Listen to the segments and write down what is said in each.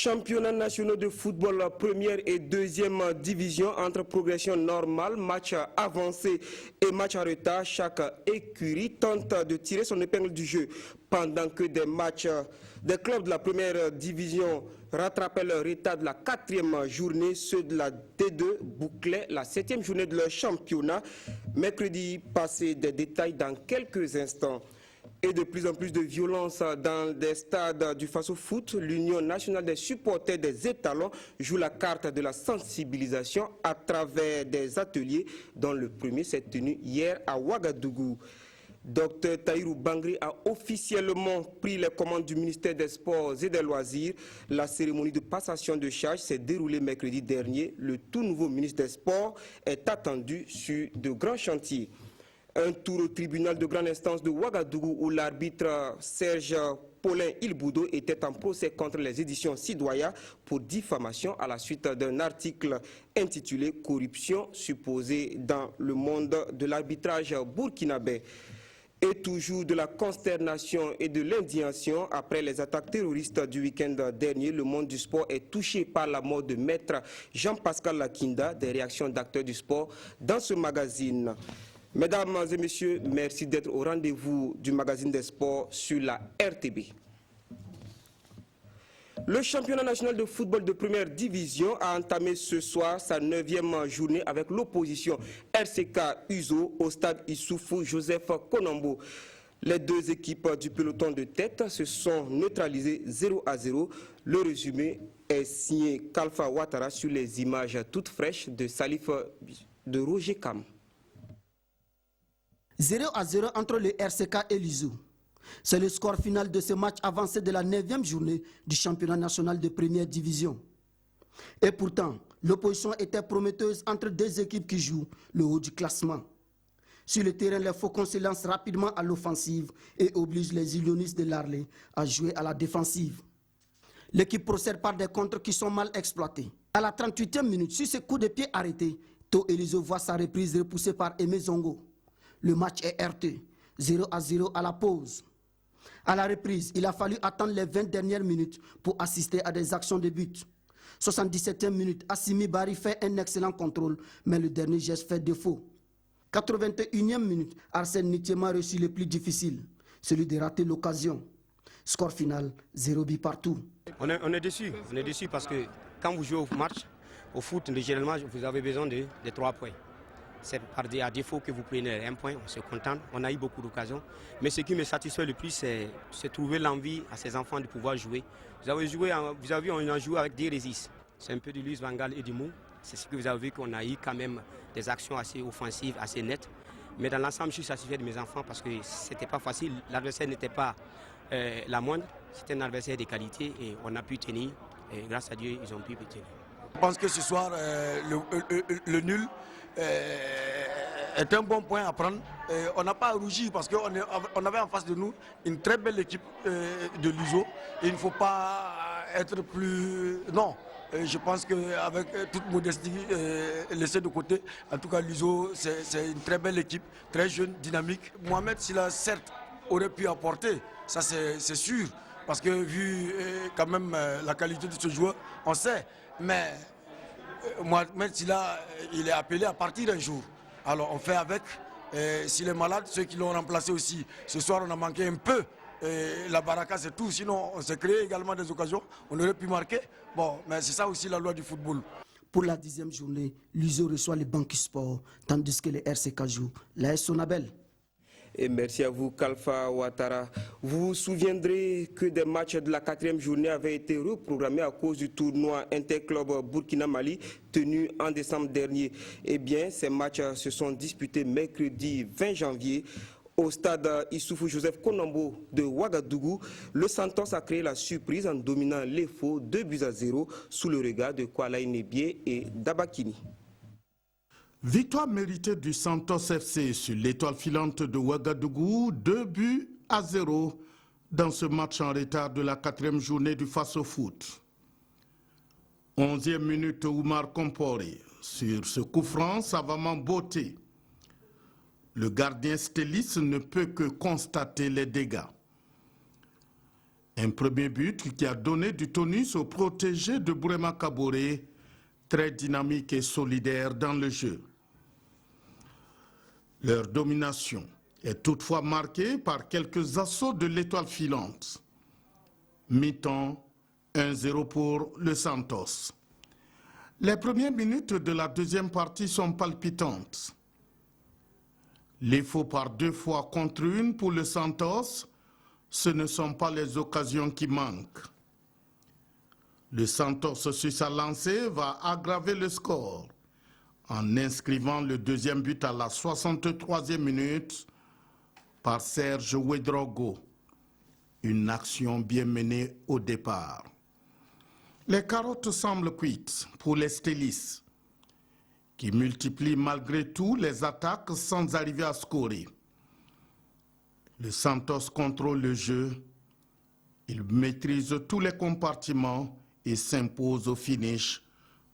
Championnat national de football première et deuxième division entre progression normale, match avancé et match en retard. Chaque écurie tente de tirer son épingle du jeu pendant que des matchs des clubs de la première division rattrapaient leur retard de la quatrième journée. Ceux de la D2 bouclaient la septième journée de leur championnat. Mercredi passé, des détails dans quelques instants. Et de plus en plus de violence dans des stades du Faso Foot, l'Union nationale des supporters des étalons joue la carte de la sensibilisation à travers des ateliers dont le premier s'est tenu hier à Ouagadougou. Dr Tahirou Bangri a officiellement pris les commandes du ministère des Sports et des Loisirs. La cérémonie de passation de charge s'est déroulée mercredi dernier. Le tout nouveau ministre des Sports est attendu sur de grands chantiers. Un tour au tribunal de grande instance de Ouagadougou où l'arbitre Serge Paulin Ilboudo était en procès contre les éditions Sidoya pour diffamation à la suite d'un article intitulé « Corruption supposée dans le monde de l'arbitrage burkinabé ». Et toujours de la consternation et de l'indignation après les attaques terroristes du week-end dernier, le monde du sport est touché par la mort de maître Jean-Pascal Lakinda. Des réactions d'acteurs du sport dans ce magazine. Mesdames et messieurs, merci d'être au rendez-vous du magazine des sports sur la RTB. Le championnat national de football de première division a entamé ce soir sa 9e journée avec l'opposition RCK Uzo au stade Issoufou Joseph Konambo. Les deux équipes du peloton de tête se sont neutralisées 0-0. Le résumé est signé Kalfa Ouattara sur les images toutes fraîches de Salif de Roger Kam. 0-0 entre le RCK et l'Uzo. C'est le score final de ce match avancé de la 9e journée du championnat national de première division. Et pourtant, l'opposition était prometteuse entre deux équipes qui jouent le haut du classement. Sur le terrain, les Faucons se lancent rapidement à l'offensive et obligent les Ilionistes de l'Arlé à jouer à la défensive. L'équipe procède par des contres qui sont mal exploités. À la 38e minute, sur ce coup de pied arrêté, To Elizo voit sa reprise repoussée par Aimé Zongo. Le match est heurté, 0-0 à la pause. À la reprise, il a fallu attendre les 20 dernières minutes pour assister à des actions de but. 77e minute, Assimi Bari fait un excellent contrôle, mais le dernier geste fait défaut. 81e minute, Arsène Nitiema reçut le plus difficile, celui de rater l'occasion. Score final, 0 but partout. On est déçu parce que quand vous jouez au match, au foot, généralement, vous avez besoin de 3 points. C'est à défaut que vous prenez un point, on se contente, on a eu beaucoup d'occasions. Mais ce qui me satisfait le plus, c'est trouver l'envie à ces enfants de pouvoir jouer. Vous avez vu, on a joué avec des résistes. C'est un peu de Luis Van Gaal et du Mou. C'est ce que vous avez vu qu'on a eu quand même des actions assez offensives, assez nettes. Mais dans l'ensemble, je suis satisfait de mes enfants parce que ce n'était pas facile. L'adversaire n'était pas la moindre. C'était un adversaire de qualité et on a pu tenir. Et grâce à Dieu, ils ont pu tenir. Je pense que ce soir, le nul est un bon point à prendre. On n'a pas à rougir parce qu'on avait en face de nous une très belle équipe de l'USO. Il ne faut pas être plus... Non, je pense qu'avec toute modestie laissée de côté, en tout cas l'USO, c'est une très belle équipe, très jeune, dynamique. Mohamed Silla, certes, aurait pu apporter, ça c'est sûr, parce que vu quand même la qualité de ce joueur, on sait. Mais Mohamed Silla, il est appelé à partir un jour. Alors on fait avec. S'il est malade, ceux qui l'ont remplacé aussi. Ce soir, on a manqué un peu. La baraka, c'est tout. Sinon, on s'est créé également des occasions. On aurait pu marquer. Bon, mais c'est ça aussi la loi du football. Pour la 10e journée, l'USO reçoit les Banques Sport, tandis que les RCK jouent l'AS Sonabel. Et merci à vous, Kalfa Ouattara. Vous vous souviendrez que des matchs de la 4e journée avaient été reprogrammés à cause du tournoi Interclub Burkina-Mali tenu en décembre dernier. Eh bien, ces matchs se sont disputés mercredi 20 janvier au stade Issoufou Joseph Konambo de Ouagadougou. Le Santos a créé la surprise en dominant l'EFO 2-0 sous le regard de Kwalaï Nebié et d'Abakini. Victoire méritée du Santos FC sur l'étoile filante de Ouagadougou, 2-0 dans ce match en retard de la 4e journée du Faso Foot. 11e minute, Oumar Kompori sur ce coup franc savamment botté. Le gardien Stélis ne peut que constater les dégâts. Un premier but qui a donné du tonus aux protégés de Bourema Kaboré, très dynamique et solidaire dans le jeu. Leur domination est toutefois marquée par quelques assauts de l'étoile filante. Mi-temps, 1-0 pour le Santos. Les premières minutes de la deuxième partie sont palpitantes. Les faux par 2 fois contre 1 pour le Santos, ce ne sont pas les occasions qui manquent. Le Santos sur sa lancée va aggraver le score en inscrivant le deuxième but à la 63e minute par Serge Ouedraogo. Une action bien menée au départ. Les carottes semblent cuites pour les Stélis, qui multiplient malgré tout les attaques sans arriver à scorer. Le Santos contrôle le jeu, il maîtrise tous les compartiments et s'impose au finish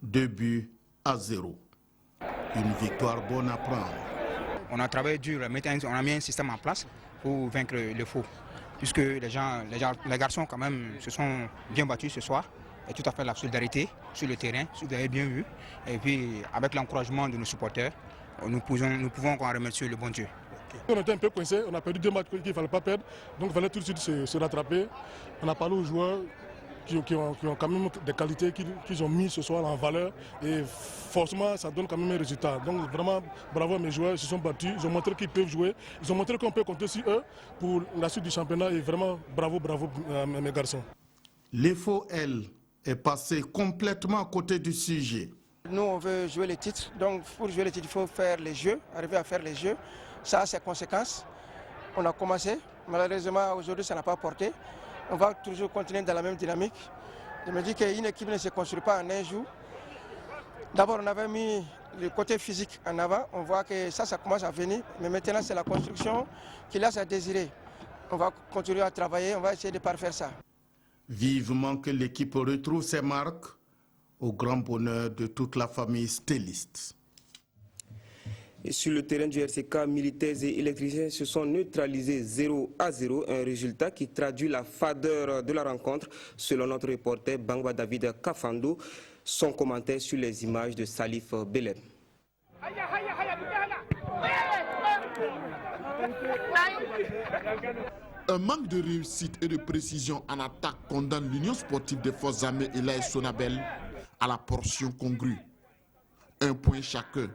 2-0. Une victoire bonne à prendre. On a travaillé dur, on a mis un système en place pour vaincre le faux. Puisque les garçons quand même se sont bien battus ce soir. Et tout à fait la solidarité sur le terrain, si vous avez bien vu. Et puis avec l'encouragement de nos supporters, nous pouvons encore remercier le bon Dieu. On était un peu coincé, on a perdu 2 matchs qu'il ne fallait pas perdre, donc il fallait tout de suite se rattraper. On a parlé aux joueurs qui ont quand même des qualités qu'ils ont mis ce soir en valeur et forcément ça donne quand même un résultat. Donc vraiment bravo à mes joueurs, ils se sont battus, ils ont montré qu'ils peuvent jouer, ils ont montré qu'on peut compter sur eux pour la suite du championnat et vraiment bravo à mes garçons. Les faux, elle, est passé complètement à côté du sujet. Nous on veut jouer les titres, donc pour jouer les titres il faut faire les jeux, arriver à faire les jeux. Ça a ses conséquences. On a commencé, malheureusement aujourd'hui ça n'a pas porté. On va toujours continuer dans la même dynamique. Je me dis qu'une équipe ne se construit pas en un jour. D'abord on avait mis le côté physique en avant, on voit que ça commence à venir, mais maintenant c'est la construction qui laisse à désirer. On va continuer à travailler, on va essayer de parfaire ça. Vivement que l'équipe retrouve ses marques au grand bonheur de toute la famille stéliste. Et sur le terrain du RCK, militaires et électriciens se sont neutralisés 0-0, un résultat qui traduit la fadeur de la rencontre, selon notre reporter Bangba David Kafando, son commentaire sur les images de Salif Belem. Un manque de réussite et de précision en attaque condamne l'Union sportive des forces armées et l'AS Sonabel à la portion congrue. 1 point chacun.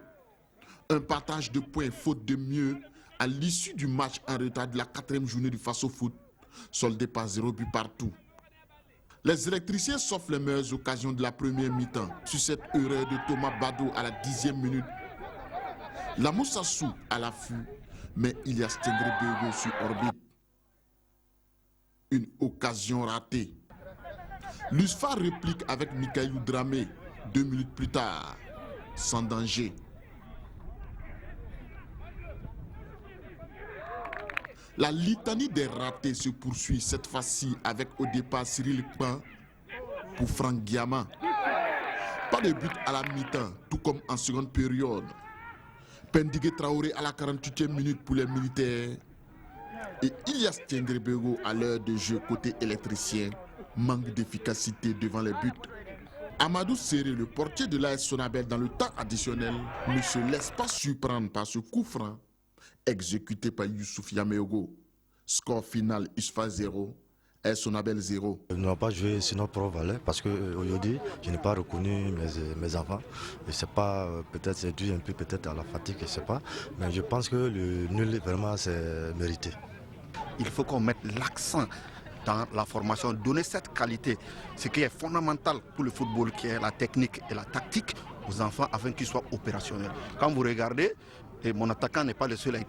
Un partage de points faute de mieux à l'issue du match en retard de la 4e journée du Faso Foot, soldé par 0 but partout. Les électriciens s'offrent les meilleures occasions de la première mi-temps sur cette erreur de Thomas Bado à la 10e minute. La Moussassou à l'affût, mais il y a Stengre Bego sur orbite. Une occasion ratée. L'USFA réplique avec Mikaïlou Dramé 2 minutes plus tard, sans danger. La litanie des ratés se poursuit cette fois-ci avec au départ Cyril Kpan pour Franck Guiama. Pas de but à la mi-temps, tout comme en seconde période. Pendigue Traoré à la 48e minute pour les militaires. Et Ilias Tiendrebego à l'heure de jeu côté électricien, manque d'efficacité devant les buts. Amadou Serré, le portier de l'AS Sonabel dans le temps additionnel, ne se laisse pas surprendre par ce coup franc exécuté par Youssouf Yameogo. Score final USFA 0, AS Sonabel 0. Nous n'avons pas joué sur notre propre valeur parce qu'aujourd'hui, je n'ai pas reconnu mes enfants. Je ne sais pas, peut-être c'est dû un peu peut-être à la fatigue, je ne sais pas. Mais je pense que le nul, vraiment, c'est mérité. Il faut qu'on mette l'accent dans la formation, donner cette qualité, ce qui est fondamental pour le football, qui est la technique et la tactique aux enfants afin qu'ils soient opérationnels. Quand vous regardez, et mon attaquant n'est pas le seul à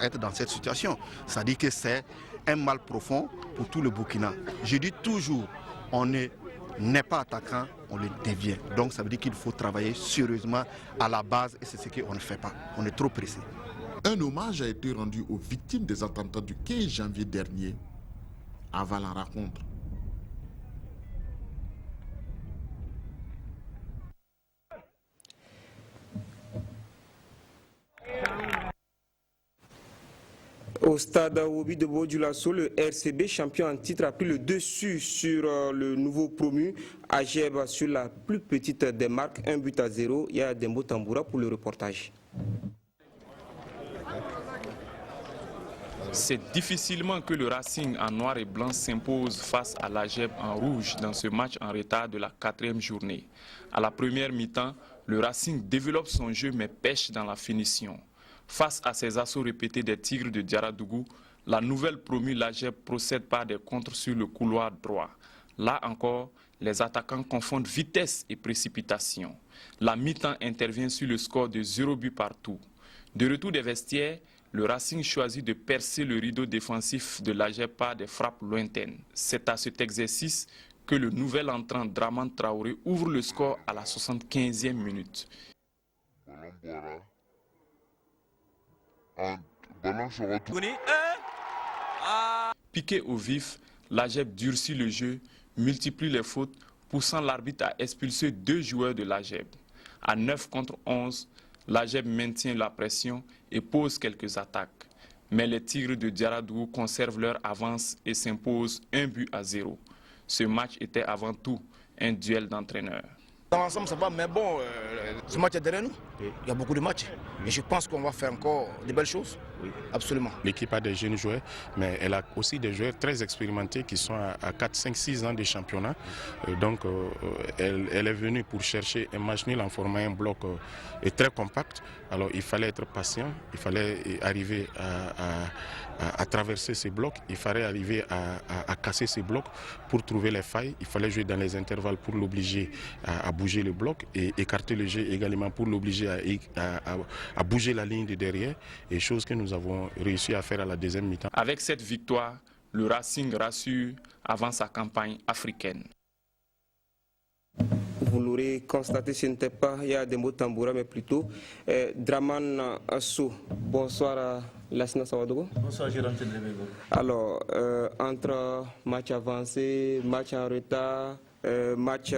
être dans cette situation. Ça dit que c'est un mal profond pour tout le Burkina. Je dis toujours, on n'est pas attaquant, on le devient. Donc ça veut dire qu'il faut travailler sérieusement à la base et c'est ce qu'on ne fait pas. On est trop pressé. Un hommage a été rendu aux victimes des attentats du 15 janvier dernier avant la rencontre. Au stade Obi de Bodjulasso, le RCB, champion en titre, a pris le dessus sur le nouveau promu Ageb sur la plus petite des marques, 1-0. Il y a Dembo Tamboura pour le reportage. C'est difficilement que le Racing en noir et blanc s'impose face à l'Ageb en rouge dans ce match en retard de la 4e journée. À la première mi-temps, le Racing développe son jeu mais pêche dans la finition. Face à ces assauts répétés des Tigres de Diaradougou, la nouvelle promue l'Ageb procède par des contres sur le couloir droit. Là encore, les attaquants confondent vitesse et précipitation. La mi-temps intervient sur le score de 0 but partout. De retour des vestiaires, le Racing choisit de percer le rideau défensif de l'Ageb par des frappes lointaines. C'est à cet exercice que le nouvel entrant Draman Traoré ouvre le score à la 75e minute. Piqué au vif, l'Ageb durcit le jeu, multiplie les fautes, poussant l'arbitre à expulser 2 joueurs de l'Ageb. À 9 contre 11, l'Ageb maintient la pression et pose quelques attaques. Mais les Tigres de Diaradougou conservent leur avance et s'imposent 1-0. Ce match était avant tout un duel d'entraîneurs. Dans l'ensemble, ça va, mais bon, ce match est derrière nous. Il y a beaucoup de matchs. Et je pense qu'on va faire encore de belles choses. Oui. Absolument. L'équipe a des jeunes joueurs, mais elle a aussi des joueurs très expérimentés qui sont à 4, 5, 6 ans de championnat. Donc, elle est venue pour chercher un match nul en formant un bloc très compact. Alors, il fallait être patient, il fallait arriver à traverser ces blocs, il fallait arriver à casser ces blocs pour trouver les failles. Il fallait jouer dans les intervalles pour l'obliger à bouger le bloc et écarter le jeu également pour l'obliger à bouger la ligne de derrière, et chose que nous avons réussi à faire à la deuxième mi-temps. Avec cette victoire, le Racing rassure avant sa campagne africaine. Vous l'aurez constaté, ce n'était pas Dembo Tamboura, mais plutôt Draman Asso. Bonsoir Lassina Sawadogo. Bonsoir Jérôme Tendrebego. Alors, entre match avancé, match en retard, match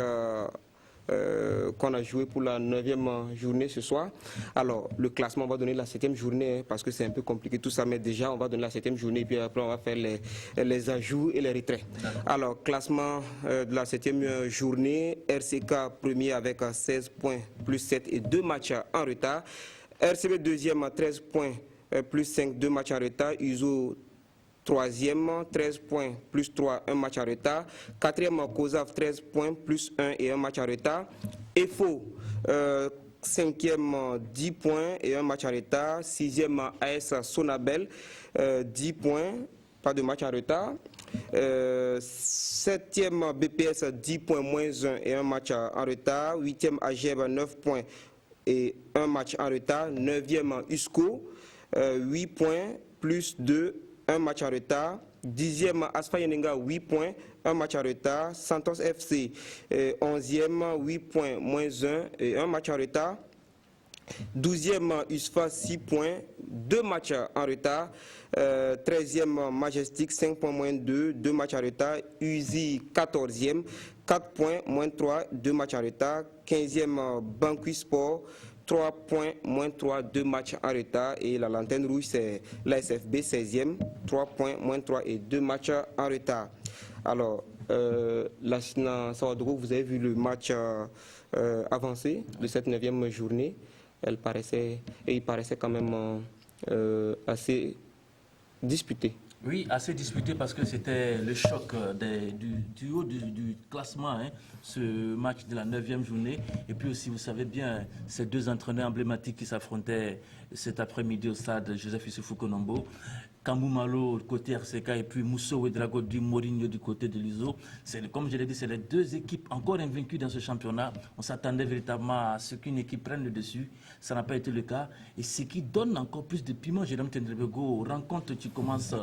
qu'on a joué pour la 9e journée ce soir. Alors, le classement, on va donner la 7e journée, parce que c'est un peu compliqué tout ça, mais déjà, on va donner la 7e journée, et puis après, on va faire les ajouts et les retraits. Alors, classement de la 7e journée, RCK premier avec 16 points, plus 7 et 2 matchs en retard. RCB deuxième, 13 points, plus 5, 2 matchs en retard. USO troisième, 13 points, plus 3, 1 match en retard. Quatrième, COSAF, 13 points, plus 1 et 1 match en retard. EFO, 5e, 10 points et 1 match en retard. 6e, AS Sonabel, 10 points, pas de match en retard. 7e, BPS, 10 points, moins 1 et 1 match en retard. 8e, AGEB, 9 points et 1 match en retard. 9e, USCO, 8 points, plus 2, 1 match en retard. 10e, Asfa Yenenga, 8 points, 1 match en retard. Santos FC, 11e, 8 points, moins 1 et 1 match en retard. 12e, USFA, 6 points, 2 matchs en retard. 13e, Majestic, 5 points, moins 2, 2 matchs en retard. UZI, 14e, 4 points, moins 3, 2 matchs en retard. 15e, Banqui Sport, 3 points, moins 3, 2 matchs en retard. Et la lanterne rouge, c'est l'ASFB, 16e, 3 points, moins 3 et 2 matchs en retard. Alors, Lassina Sawadogo, vous avez vu le match avancé de cette 9e journée. Il paraissait quand même assez disputé. Oui, assez disputé parce que c'était le choc du haut du classement, hein, ce match de la 9e journée. Et puis aussi, vous savez bien, ces deux entraîneurs emblématiques qui s'affrontaient cet après-midi au stade Joseph Issoufou Konombo. Kambou Malo côté RCK et puis Mousso Ouedraogo du Mourinho du côté de l'ISO. Comme je l'ai dit, c'est les deux équipes encore invaincues dans ce championnat. On s'attendait véritablement à ce qu'une équipe prenne le dessus. Ça n'a pas été le cas. Et ce qui donne encore plus de piment, Jérôme Tendrebego, rencontre qui commence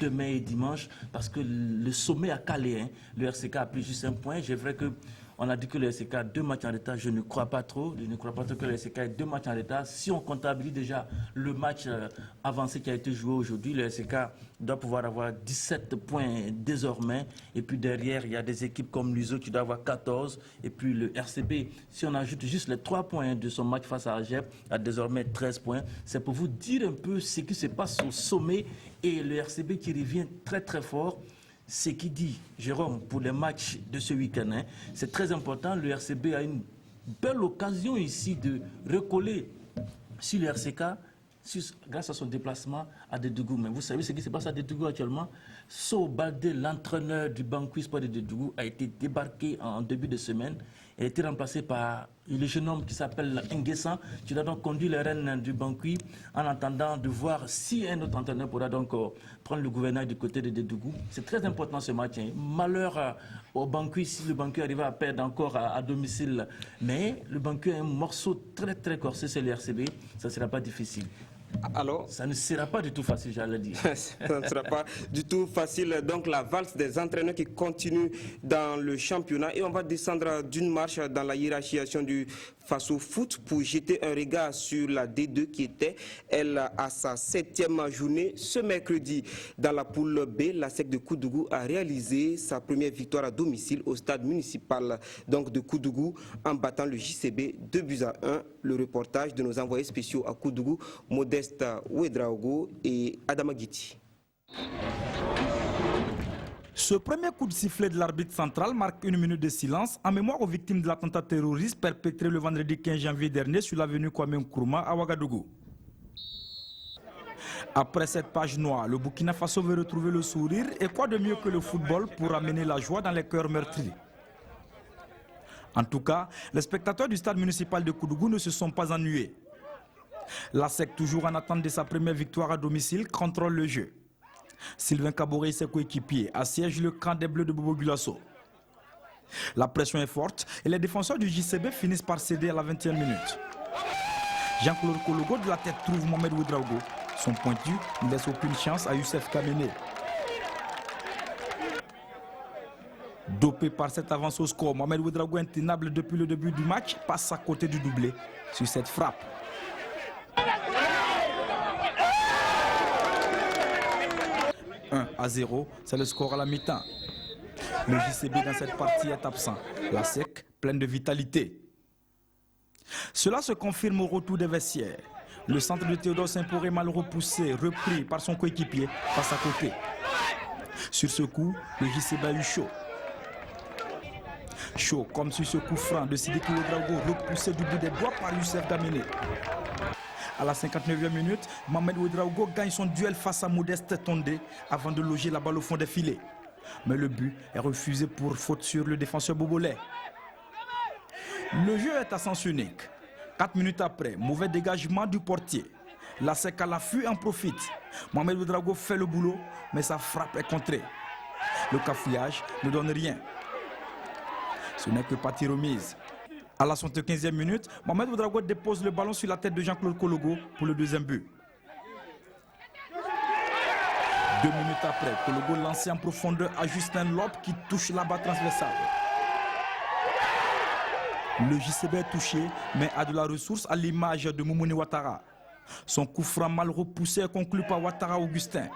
demain et dimanche, parce que le sommet a calé. Hein. Le RCK a pris juste 1 point. C'est vrai que On a dit que le SK a 2 matchs en retard. Je ne crois pas trop. Je ne crois pas trop que le SK ait 2 matchs en retard. Si on comptabilise déjà le match avancé qui a été joué aujourd'hui, le SK doit pouvoir avoir 17 points désormais. Et puis derrière, il y a des équipes comme l'USO qui doit avoir 14. Et puis le RCB, si on ajoute juste les 3 points de son match face à Agep, a désormais 13 points. C'est pour vous dire un peu ce qui se passe au sommet. Et le RCB qui revient très très fort. Ce qui dit, Jérôme, pour les matchs de ce week-end, hein, c'est très important. Le RCB a une belle occasion ici de recoller sur le RCK grâce à son déplacement à Dédougou. Mais vous savez ce qui se passe à Dédougou actuellement? So Baldé, l'entraîneur du Banqui Sport de Dédougou, a été débarqué en début de semaine et a été remplacé par le jeune homme qui s'appelle Nguessan, qui doit donc conduire les rênes du Banqui en attendant de voir si un autre entraîneur pourra donc prendre le gouvernail du côté de Dédougou. C'est très important ce match. Hein. Malheur au Banqui si le Banqui arrive à perdre encore à domicile. Mais le Banqui a un morceau très très corsé, c'est le RCB. Ça ne sera pas difficile. Alors, ça ne sera pas du tout facile, j'allais dire. Ça ne sera pas du tout facile. Donc, la valse des entraîneurs qui continue dans le championnat. Et on va descendre d'une marche dans la hiérarchisation du Faso Foot pour jeter un regard sur la D2 qui était, elle, à sa 7e journée ce mercredi. Dans la poule B, la SEC de Koudougou a réalisé sa première victoire à domicile au stade municipal donc de Koudougou en battant le JCB 2-1. Le reportage de nos envoyés spéciaux à Koudougou, Modeste Ouedraogo et Adama Guiti. Ce premier coup de sifflet de l'arbitre central marque une minute de silence en mémoire aux victimes de l'attentat terroriste perpétré le vendredi 15 janvier dernier sur l'avenue Kwame Nkrumah à Ouagadougou. Après cette page noire, le Burkina Faso veut retrouver le sourire et quoi de mieux que le football pour amener la joie dans les cœurs meurtris. En tout cas, les spectateurs du stade municipal de Koudougou ne se sont pas ennuyés. La SEC, toujours en attente de sa première victoire à domicile, contrôle le jeu. Sylvain Kaboré et ses coéquipiers assiègent le camp des Bleus de Bobo Gulasso. La pression est forte et les défenseurs du JCB finissent par céder à la 21e minute. Jean-Claude Kologo de la tête trouve Mohamed Ouedraogo. Son pointu ne laisse aucune chance à Youssef Kamene. Dopé par cette avance au score, Mohamed Ouedraogo, intenable depuis le début du match, passe à côté du doublé sur cette frappe. 1-0, c'est le score à la mi-temps. Le JCB dans cette partie est absent. La SEC pleine de vitalité. Cela se confirme au retour des vestiaires. Le centre de Théodore Saint-Poré mal repoussé, repris par son coéquipier, passe à côté. Sur ce coup, le JCB a eu chaud. Chaud comme sur ce coup franc de Sidiki Ouedraogo, repoussé du bout des doigts par Youssef Kamene. À la 59e minute, Mohamed Ouedraogo gagne son duel face à Modeste Tondé avant de loger la balle au fond des filets. Mais le but est refusé pour faute sur le défenseur bobolais. Le jeu est à sens unique. 4 minutes après, mauvais dégagement du portier. La SEC à l'affût en profite. Mohamed Ouedraogo fait le boulot, mais sa frappe est contrée. Le cafouillage ne donne rien. Ce n'est que partie remise. À la 75e minute, Mohamed Ouedraogo dépose le ballon sur la tête de Jean-Claude Kologo pour le deuxième but. 2 minutes après, Kologo lancé en profondeur à Justin Lob qui touche la barre transversale. Le JCB est touché, mais a de la ressource à l'image de Moumouni Ouattara. Son coup franc mal repoussé est conclu par Ouattara Augustin.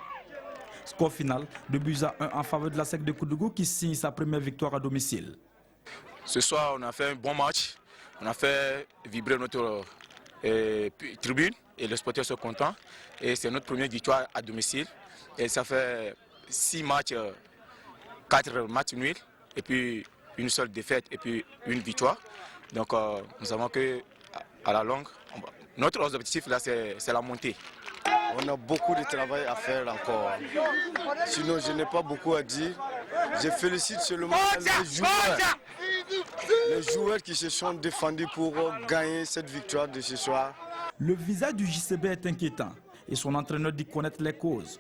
Score final, 2-1 en faveur de la SEC de Koudougou qui signe sa première victoire à domicile. Ce soir, on a fait un bon match. On a fait vibrer notre tribune et les supporters sont contents. Et c'est notre première victoire à domicile. Et ça fait 6 matchs, 4 matchs nuls et puis une seule défaite et puis une victoire. Donc nous savons qu'à la longue, notre objectif là, c'est la montée. On a beaucoup de travail à faire encore. Sinon, je n'ai pas beaucoup à dire. Je félicite seulement les joueurs qui se sont défendus pour gagner cette victoire de ce soir. Le visage du JCB est inquiétant et son entraîneur dit connaître les causes.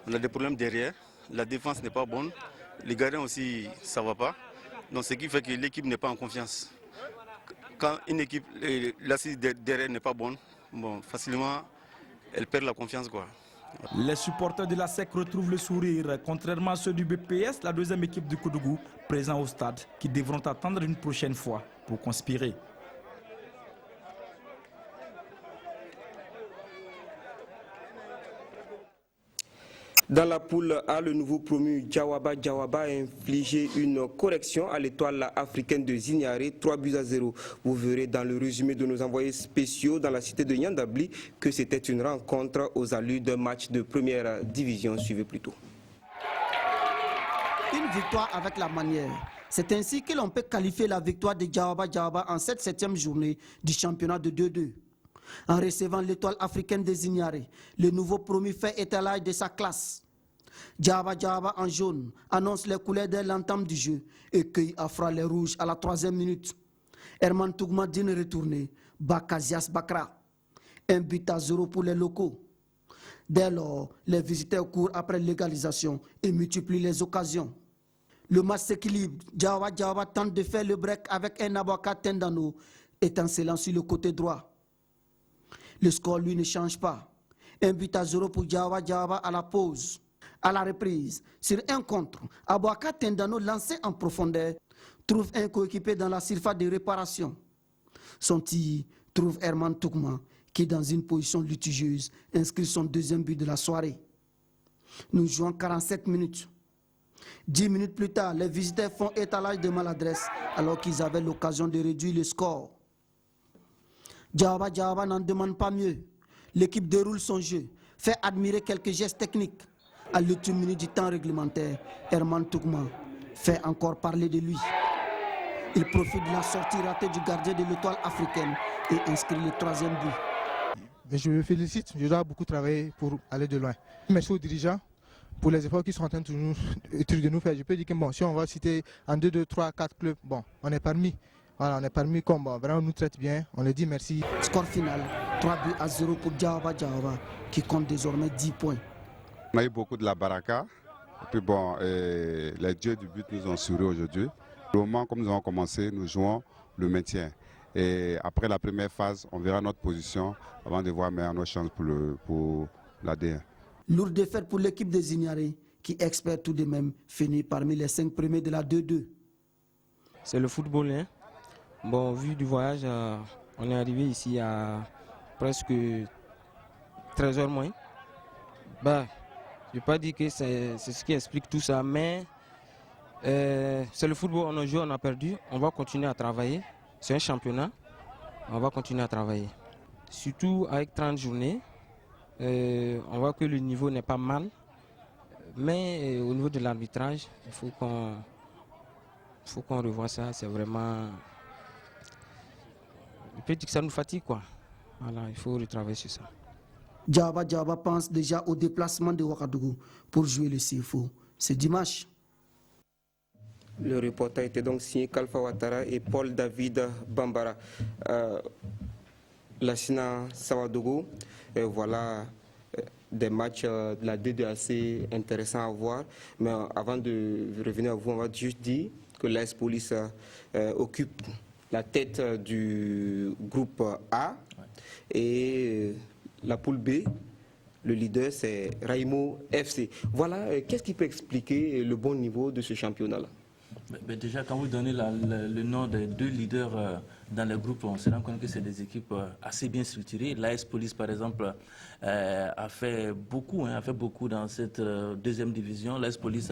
On a des problèmes derrière, la défense n'est pas bonne, les gardiens aussi ça ne va pas. Donc ce qui fait que l'équipe n'est pas en confiance. Quand une équipe, l'assise derrière n'est pas bonne, bon, facilement elle perd la confiance, quoi. Les supporters de la SEC retrouvent le sourire, contrairement à ceux du BPS, la deuxième équipe du Koudougou, présent au stade, qui devront attendre une prochaine fois pour conspirer. Dans la poule A, le nouveau promu Diawaba a infligé une correction à l'étoile africaine de Zignaré, 3-0. Vous verrez dans le résumé de nos envoyés spéciaux dans la cité de Yandabli que c'était une rencontre aux allures d'un match de première division. Suivez plutôt. Une victoire avec la manière. C'est ainsi que l'on peut qualifier la victoire de Diawaba en cette 7e journée du championnat de 2-2. En recevant l'étoile africaine de Zignaré, le nouveau promu fait étalage de sa classe. Diawaba en jaune annonce les couleurs dès l'entame du jeu et cueille à froid les rouges à la 3e minute. Herman Tougma d'une retournée, Bakazias Bakra. 1-0 pour les locaux. Dès lors, les visiteurs courent après l'égalisation et multiplient les occasions. Le match s'équilibre. Diawaba tente de faire le break avec un Abouaka Tendano étincelant sur le côté droit. Le score, lui, ne change pas. 1-0 pour Diawaba à la pause. À la reprise, sur un contre, Abouaka Tendano, lancé en profondeur, trouve un coéquipier dans la surface de réparation. Son tir trouve Herman Tougma, qui, dans une position litigieuse, inscrit son deuxième but de la soirée. Nous jouons 47 minutes. 10 minutes plus tard, les visiteurs font étalage de maladresse alors qu'ils avaient l'occasion de réduire le score. Diawaba n'en demande pas mieux. L'équipe déroule son jeu, fait admirer quelques gestes techniques. À l'ultime minute du temps réglementaire, Herman Tougma fait encore parler de lui. Il profite de la sortie ratée du gardien de l'étoile africaine et inscrit le 3e but. Mais je me félicite, je dois beaucoup travailler pour aller de loin. Merci aux dirigeants pour les efforts qu'ils sont en train de nous faire. Je peux dire que bon, si on va citer en 2, 2, 3, 4 clubs, bon, on est parmi. Voilà, on est parmi comme bon, vraiment on nous traite bien, on les dit merci. Score final, 3-0 pour Diawaba qui compte désormais 10 points. On a eu beaucoup de la baraka, et puis bon, les dieux du but nous ont souri aujourd'hui. Au moment comme nous avons commencé, nous jouons le maintien. Et après la première phase, on verra notre position avant de voir nos chances pour la D1. Lourde défaite pour l'équipe de Zignaré, qui espère tout de même finir parmi les 5 premiers de la 2-2. C'est le football, hein. Bon, vu du voyage, on est arrivé ici à presque 13 h moins. Bah, je ne vais pas dire que c'est ce qui explique tout ça, mais c'est le football, on a joué, on a perdu, on va continuer à travailler. C'est un championnat, on va continuer à travailler. Surtout avec 30 journées, on voit que le niveau n'est pas mal, mais au niveau de l'arbitrage, il faut qu'on revoie ça, c'est vraiment... Je peux dire que ça nous fatigue, quoi. Voilà, il faut retravailler sur ça. Diawaba pense déjà au déplacement de Ouagadougou pour jouer le CFO. C'est dimanche. Le reportage était donc signé Kalfa Ouattara et Paul David Bambara. Lassina Sawadogo, voilà des matchs de la D2 assez intéressants à voir. Mais avant de revenir à vous, on va juste dire que l'AS Police occupe la tête du groupe A et la poule B, le leader c'est Raimo FC. Voilà, qu'est-ce qui peut expliquer le bon niveau de ce championnat-là? Déjà, quand vous donnez le nom des 2 leaders dans le groupe, on se rend compte que c'est des équipes assez bien structurées. L'AS Police, par exemple, a fait beaucoup dans cette 2e division. L'AS Police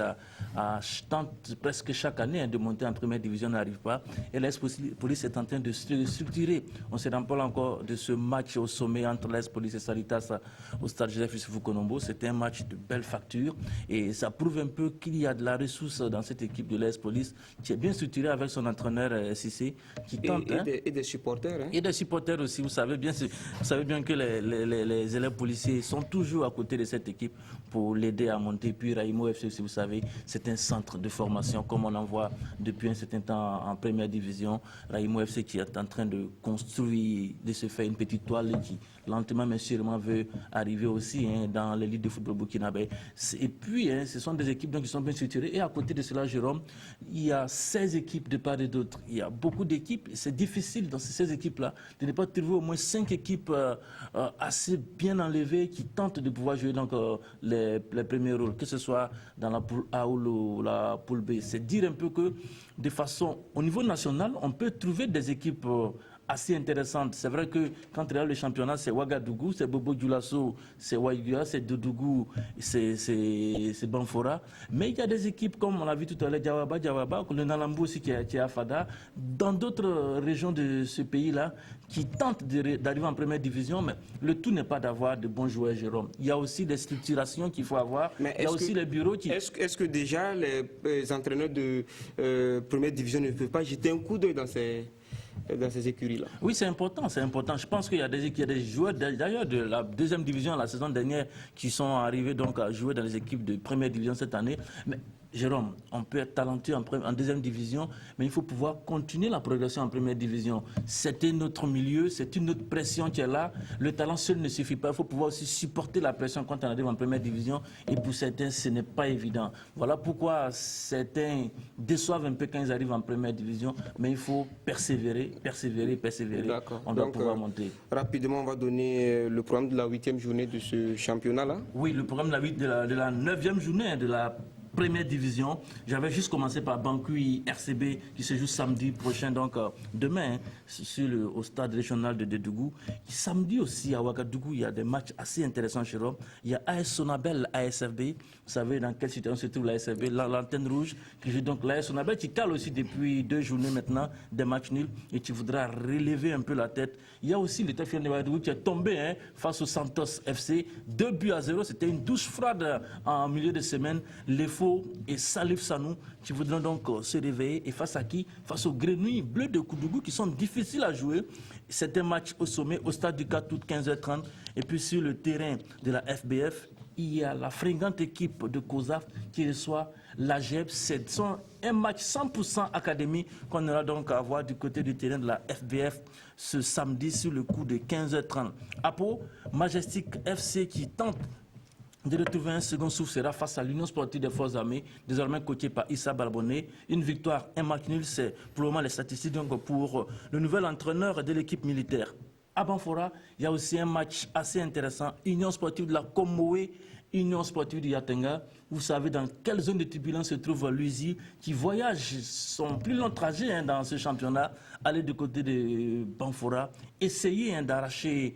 tente presque chaque année de monter en 1re division, n'arrive pas. Et l'AS Police est en train de se structurer. On se rappelle encore de ce match au sommet entre l'AS Police et Salitas au stade Joseph Youssoufou Konombo. C'était un match de belle facture et ça prouve un peu qu'il y a de la ressource dans cette équipe de l'AS Police qui est bien structurée avec son entraîneur Cissé qui tente. Et des supporters. Hein. Et des supporters aussi. Vous savez bien que les élèves policiers sont toujours à côté de cette équipe pour l'aider à monter. Puis Raïmo FC, si vous savez, c'est un centre de formation comme on en voit depuis un certain temps en première division. Raïmo FC qui est en train de construire, de se faire une petite toile et qui lentement mais sûrement veut arriver aussi dans les ligues de football burkinabé. Et puis, ce sont des équipes donc, qui sont bien structurées. Et à côté de cela, Jérôme, il y a 16 équipes de part et d'autre. Il y a beaucoup d'équipes. C'est difficile dans ces 16 équipes-là de ne pas trouver au moins 5 équipes assez bien enlevées qui tentent de pouvoir jouer donc, les premiers rôles, que ce soit dans la poule A ou la poule B. C'est dire un peu que, de façon, au niveau national, on peut trouver des équipes assez intéressantes. C'est vrai que quand on regarde le championnat, c'est Ouagadougou, c'est Bobo Dioulasso, c'est Waïguia, c'est Dodougou, c'est Banfora. Mais il y a des équipes comme on l'a vu tout à l'heure, Diawaba, le Nalambo aussi qui est à Fada, dans d'autres régions de ce pays-là, qui tentent d'arriver en première division, mais le tout n'est pas d'avoir de bons joueurs, Jérôme. Il y a aussi des structurations qu'il faut avoir. Mais il y a aussi les bureaux qui... Est-ce que déjà les entraîneurs de première division ne peuvent pas jeter un coup d'œil dans ces écuries-là? Oui, c'est important, c'est important. Je pense qu'il y a des joueurs, d'ailleurs, de la deuxième division la saison dernière, qui sont arrivés donc à jouer dans les équipes de première division cette année. Mais Jérôme, on peut être talentueux en deuxième division, mais il faut pouvoir continuer la progression en première division. C'était notre milieu, c'est une autre pression qui est là. Le talent seul ne suffit pas. Il faut pouvoir aussi supporter la pression quand on arrive en première division. Et pour certains, ce n'est pas évident. Voilà pourquoi certains déçoivent un peu quand ils arrivent en première division. Mais il faut persévérer. On doit pouvoir monter. Rapidement, on va donner le programme de la 8e journée de ce championnat-là. Oui, le programme de la 9e journée de la première division. J'avais juste commencé par Bankui RCB qui se joue samedi prochain, donc demain, au stade régional de Dodougou. Samedi aussi à Ouagadougou, il y a des matchs assez intéressants chez Rome. Il y a AS Sonabel, ASFB. Vous savez dans quelle situation se trouve l'ASFB, l'antenne rouge, qui joue donc l'AS Sonabel, qui cale aussi depuis 2 journées maintenant des matchs nuls et qui voudra relever un peu la tête. Il y a aussi l'État de Ouagadougou qui est tombé face au Santos FC. 2-0, c'était une douche froide en milieu de semaine. Les et Salif Sanou qui voudront donc se réveiller. Et face à qui? Face aux Grenouilles Bleus de Koudougou qui sont difficiles à jouer. C'est un match au sommet, au stade du 4 août, 15h30. Et puis sur le terrain de la FBF, il y a la fringante équipe de COSAF qui reçoit l'AGEP. C'est un match 100% académie qu'on aura donc à voir du côté du terrain de la FBF ce samedi sur le coup de 15h30. À Pau, Majestic FC qui tente de retrouver un second souffle sera face à l'Union sportive des forces armées, désormais coachée par Issa Barbonet. Une victoire, un match nul, c'est pour le moment les statistiques donc pour le nouvel entraîneur de l'équipe militaire. À Banfora, il y a aussi un match assez intéressant. Union sportive de la Comoé, Union sportive du Yatenga. Vous savez dans quelle zone de turbulence se trouve Luizy, qui voyage son plus long trajet dans ce championnat, aller du côté de Banfora, essayer d'arracher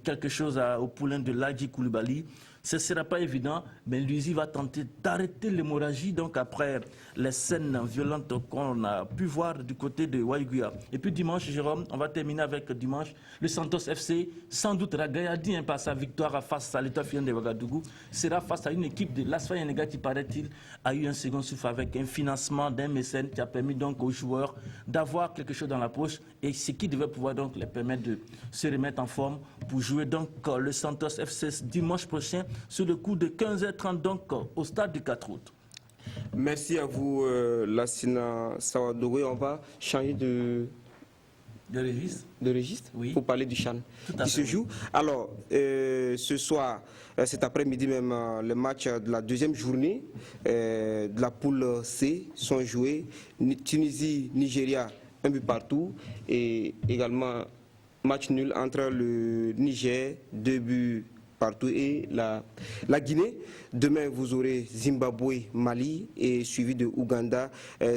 quelque chose au poulain de Ladji Koulibaly. Ce ne sera pas évident, mais Luizy va tenter d'arrêter l'hémorragie donc après les scènes violentes qu'on a pu voir du côté de Waïguia. Et puis dimanche, Jérôme, on va terminer avec dimanche, le Santos FC, sans doute ragaillardi par sa victoire face à l'État filant de Ouagadougou, sera face à une équipe de l'Asfa Yenega qui, paraît-il, a eu un second souffle avec un financement d'un mécène qui a permis donc aux joueurs d'avoir quelque chose dans la poche et ce qui devait pouvoir donc les permettre de se remettre en forme pour jouer donc le Santos FC dimanche prochain sur le coup de 15h30 donc au stade du 4 août. Merci à vous, Lassina Sawadowe. On va changer de registre oui, pour parler du Chan qui se joue. Alors, ce soir, cet après-midi même, les matchs de la 2e journée de la poule C sont joués. Tunisie, Nigeria, un but partout. Et également, match nul entre le Niger, 2 buts partout, et la Guinée. Demain, vous aurez Zimbabwe, Mali, et suivi de Ouganda,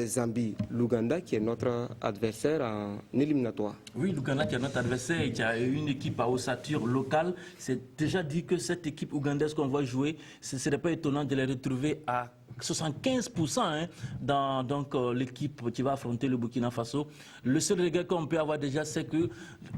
Zambie. L'Ouganda qui est notre adversaire en éliminatoire. Oui, l'Ouganda qui est notre adversaire et qui a une équipe à ossature locale. C'est déjà dit que cette équipe ougandaise qu'on va jouer, ce ne serait pas étonnant de les retrouver à 75% hein, dans l'équipe qui va affronter le Burkina Faso. Le seul regret qu'on peut avoir déjà, c'est que,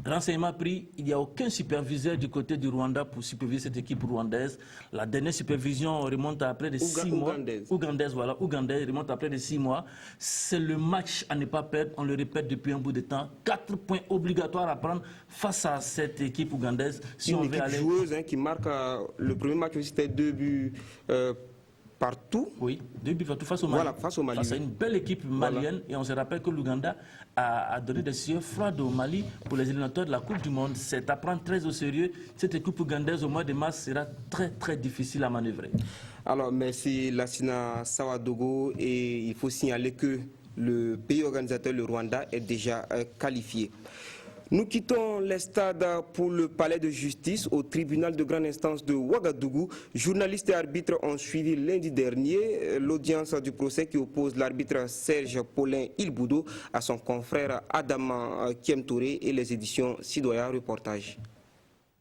renseignement pris, il n'y a aucun superviseur du côté du Rwanda pour superviser cette équipe rwandaise. La dernière supervision remonte à près de 6 mois. Ougandaise, voilà, ougandaise, remonte à près de 6 mois. C'est le match à ne pas perdre, on le répète depuis un bout de temps. 4 points obligatoires à prendre face à cette équipe ougandaise. Si une on équipe veut aller... joueuse hein, qui marque le premier match, c'était 2 buts partout. Oui, 2 buts partout face au Mali. Voilà, face au Mali. C'est une belle équipe malienne et on se rappelle que l'Ouganda a donné des sueurs froides au Mali pour les éliminatoires de la Coupe du Monde. C'est à prendre très au sérieux. Cette équipe ougandaise au mois de mars sera très très difficile à manœuvrer. Alors merci Lassina Sawadogo et il faut signaler que le pays organisateur, le Rwanda, est déjà qualifié. Nous quittons les stades pour le palais de justice au tribunal de grande instance de Ouagadougou. Journalistes et arbitres ont suivi lundi dernier l'audience du procès qui oppose l'arbitre Serge Paulin Ilboudo à son confrère Adama Kiemtouré et les éditions Sidoya Reportage.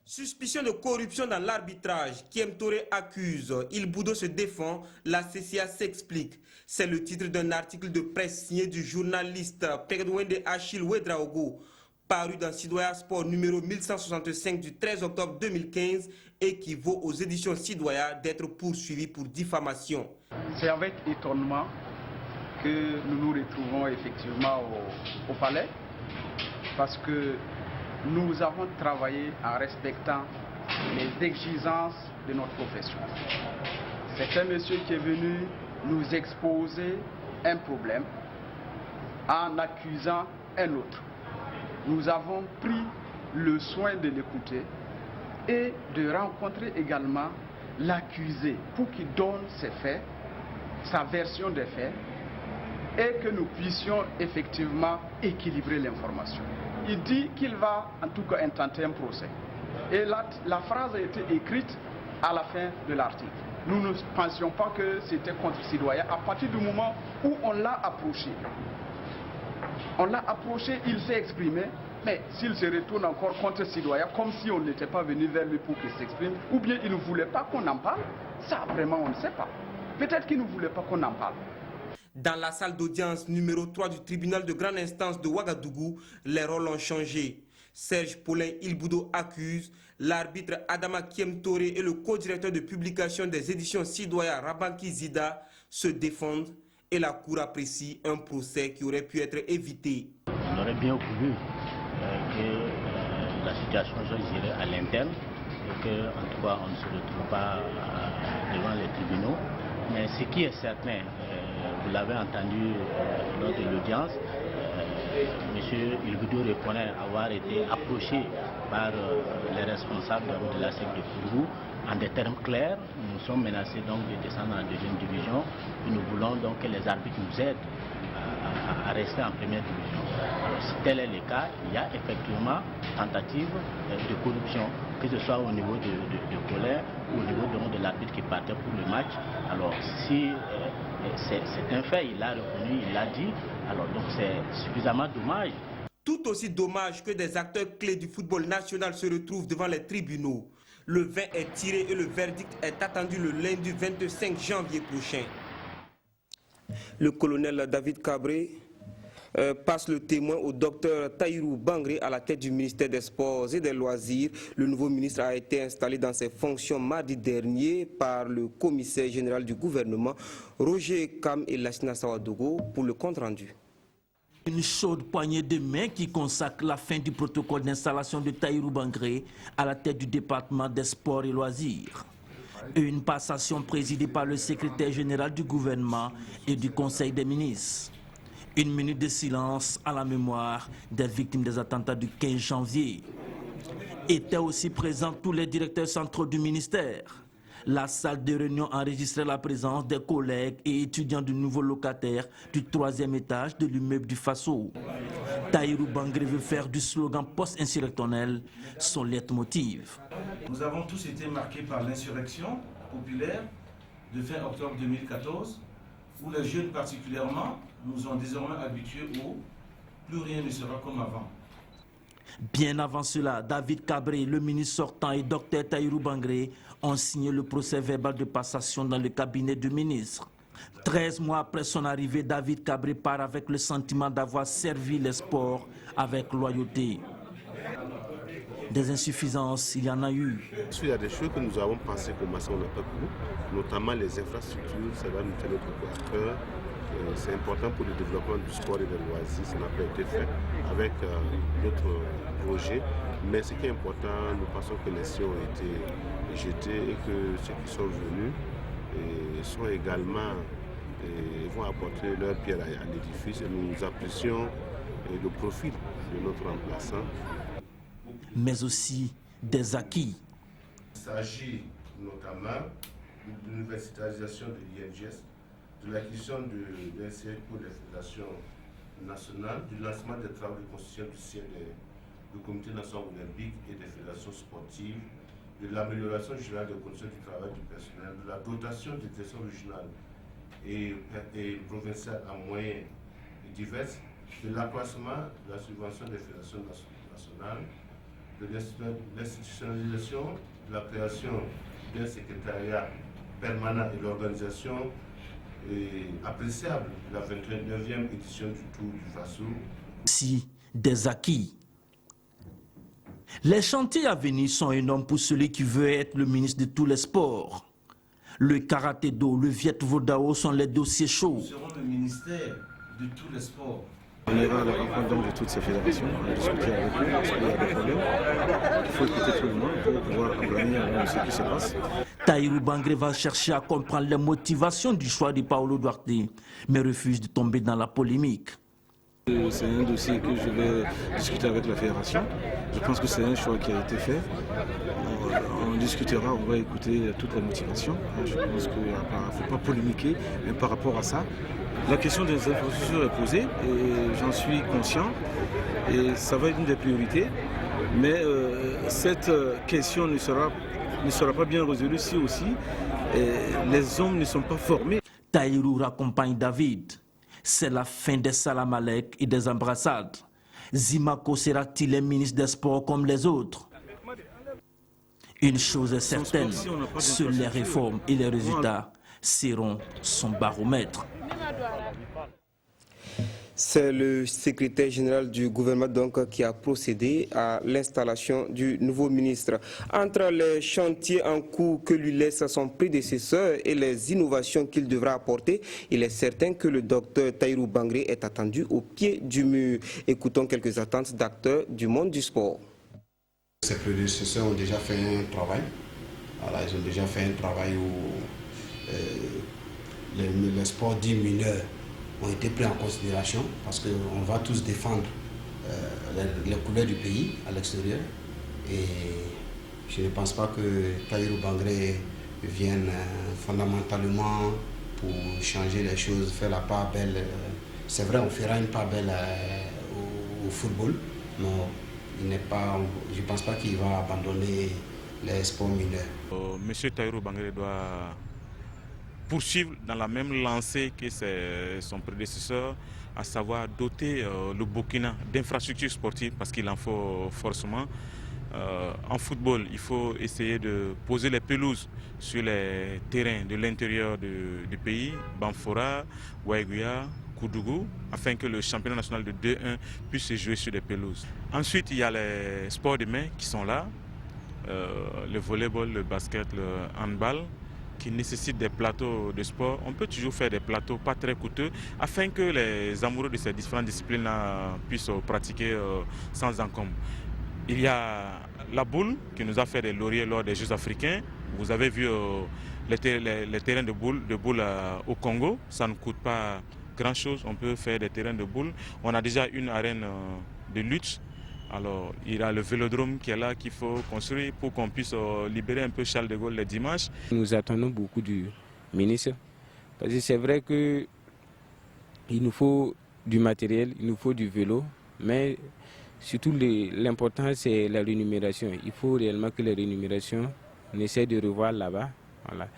Suspicion de corruption dans l'arbitrage, Kiemtouré accuse, Ilboudo se défend, la CCA s'explique. C'est le titre d'un article de presse signé du journaliste Pegdouende Achille Ouedraogo, paru dans Sidoya Sport numéro 1165 du 13 octobre 2015 et qui vaut aux éditions Sidoya d'être poursuivi pour diffamation. C'est avec étonnement que nous nous retrouvons effectivement au palais parce que nous avons travaillé en respectant les exigences de notre profession. C'est un monsieur qui est venu nous exposer un problème en accusant un autre. Nous avons pris le soin de l'écouter et de rencontrer également l'accusé pour qu'il donne ses faits, sa version des faits, et que nous puissions effectivement équilibrer l'information. Il dit qu'il va en tout cas intenter un procès. Et la phrase a été écrite à la fin de l'article. Nous ne pensions pas que c'était contre Sidoya à partir du moment où on l'a approché. On l'a approché, il s'est exprimé, mais s'il se retourne encore contre Sidoya, comme si on n'était pas venu vers lui pour qu'il s'exprime, ou bien il ne voulait pas qu'on en parle, ça vraiment on ne sait pas. Peut-être qu'il ne voulait pas qu'on en parle. Dans la salle d'audience numéro 3 du tribunal de grande instance de Ouagadougou, les rôles ont changé. Serge Paulin Ilboudo accuse, l'arbitre Adama Kiemtouré et le co-directeur de publication des éditions Sidoya Rabanki Zida se défendent et la cour apprécie un procès qui aurait pu être évité. On aurait bien voulu que la situation soit gérée à l'interne et qu'en tout cas on ne se retrouve pas devant les tribunaux. Mais ce qui est certain, vous l'avez entendu lors de l'audience, M. Ilboudo reconnaît avoir été approché par les responsables de la SEC de Kourou. En des termes clairs, nous sommes menacés donc de descendre en deuxième division et nous voulons donc que les arbitres nous aident à rester en première division. Alors, si tel est le cas, il y a effectivement tentative de corruption, que ce soit au niveau de Paulin ou au niveau de l'arbitre qui partait pour le match. Alors si c'est un fait, il l'a reconnu, il l'a dit, alors donc c'est suffisamment dommage. Tout aussi dommage que des acteurs clés du football national se retrouvent devant les tribunaux. Le vin est tiré et le verdict est attendu le lundi 25 janvier prochain. Le colonel David Cabré passe le témoin au docteur Tahirou Bangré à la tête du ministère des Sports et des Loisirs. Le nouveau ministre a été installé dans ses fonctions mardi dernier par le commissaire général du gouvernement, Roger Kam et Lassina Sawadogo, pour le compte-rendu. Une chaude poignée de main qui consacre la fin du protocole d'installation de Tahirou Bangré à la tête du département des Sports et Loisirs. Une passation présidée par le secrétaire général du gouvernement et du Conseil des ministres. Une minute de silence à la mémoire des victimes des attentats du 15 janvier. Étaient aussi présents tous les directeurs centraux du ministère. La salle de réunion enregistrait la présence des collègues et étudiants du nouveau locataire du 3e étage de l'immeuble du Faso. Tahirou Bangré veut faire du slogan post-insurrectionnel son leitmotiv. Nous avons tous été marqués par l'insurrection populaire de fin octobre 2014, où les jeunes particulièrement nous ont désormais habitués au « plus rien ne sera comme avant ». Bien avant cela, David Cabré, le ministre sortant, et Dr Tahirou Bangré ont signé le procès verbal de passation dans le cabinet du ministre. 13 mois après son arrivée, David Cabré part avec le sentiment d'avoir servi les sports avec loyauté. Des insuffisances, il y en a eu. Il y a des choses que nous avons pensé commencer, on n'a pas pu, notamment les infrastructures, ça va nous tenir beaucoup à cœur. C'est important pour le développement du sport et des loisirs, ça n'a pas été fait avec d'autres projets. Mais ce qui est important, nous pensons que les cieux ont été jetés et que ceux qui sont venus sont également vont apporter leur pierre à l'édifice. Et nous apprécions le profil de notre remplaçant. Mais aussi des acquis. Il s'agit notamment de l'universitarisation de l'INGS, de l'acquisition d'un siège pour les fédérations nationales, du lancement des travaux de constitution du siège du Comité national olympique et des fédérations sportives, de l'amélioration générale des conditions du travail du personnel, de la dotation des directions régionales et provinciales à moyens divers, de l'accroissement de la subvention des fédérations nationales, de l'institutionnalisation, de la création d'un secrétariat permanent et d'organisation appréciable de la 29e édition du Tour du Faso. Si des acquis. Les chantiers à venir sont énormes pour celui qui veut être le ministre de tous les sports. Le karaté-do, le Viet Vo Dao sont les dossiers chauds. Nous serons le ministère de tous les sports. On ira à la rencontre de toutes ces fédérations, on va discuter avec eux parce qu'il y a des problèmes. Il faut écouter tout le monde pour pouvoir aplanir ce qui se passe. Tahirou Bangré va chercher à comprendre les motivations du choix de Paulo Duarte, mais refuse de tomber dans la polémique. C'est un dossier que je vais discuter avec la fédération. Je pense que c'est un choix qui a été fait. On discutera, on va écouter toutes les motivations. Je pense qu'il ne faut pas polémiquer par rapport à ça. La question des infrastructures est posée et j'en suis conscient et ça va être une des priorités. Mais cette question ne sera pas bien résolue si aussi les hommes ne sont pas formés. Tahirou raccompagne David. C'est la fin des salamalek et des embrassades. Zimako sera-t-il un ministre des Sports comme les autres? Une chose est certaine, seules les réformes et les résultats seront son baromètre. C'est le secrétaire général du gouvernement donc, qui a procédé à l'installation du nouveau ministre. Entre les chantiers en cours que lui laisse son prédécesseur et les innovations qu'il devra apporter, il est certain que le docteur Tahirou Bangré est attendu au pied du mur. Écoutons quelques attentes d'acteurs du monde du sport. Ses prédécesseurs ont déjà fait un travail. Voilà, ils ont déjà fait un travail où les sports dits mineurs ont été pris en considération parce qu'on va tous défendre les couleurs du pays à l'extérieur. Et je ne pense pas que Tahirou Bangré vienne fondamentalement pour changer les choses, faire la part belle. C'est vrai, on fera une part belle au football, mais je ne pense pas qu'il va abandonner les sports mineurs. Monsieur Tahirou Bangré doit poursuivre dans la même lancée que son prédécesseur, à savoir doter le Burkina d'infrastructures sportives parce qu'il en faut forcément. En football, il faut essayer de poser les pelouses sur les terrains de l'intérieur du pays, Bamfora, Waiguya, Koudougou, afin que le championnat national de 2-1 puisse se jouer sur des pelouses. Ensuite, il y a les sports de main qui sont là, le volleyball, le basket, le handball, qui nécessitent des plateaux de sport. On peut toujours faire des plateaux pas très coûteux afin que les amoureux de ces différentes disciplines puissent pratiquer sans encombre. Il y a la boule qui nous a fait des lauriers lors des Jeux africains. Vous avez vu les terrains de boule au Congo. Ça ne coûte pas grand-chose. On peut faire des terrains de boule. On a déjà une arène de lutte. Alors, il y a le vélodrome qui est là qu'il faut construire pour qu'on puisse libérer un peu Charles de Gaulle les dimanches. Nous attendons beaucoup du ministre. Parce que c'est vrai qu'il nous faut du matériel, il nous faut du vélo, mais surtout l'important c'est la rémunération. Il faut réellement que les rémunérations, on essaie de revoir là-bas. Voilà.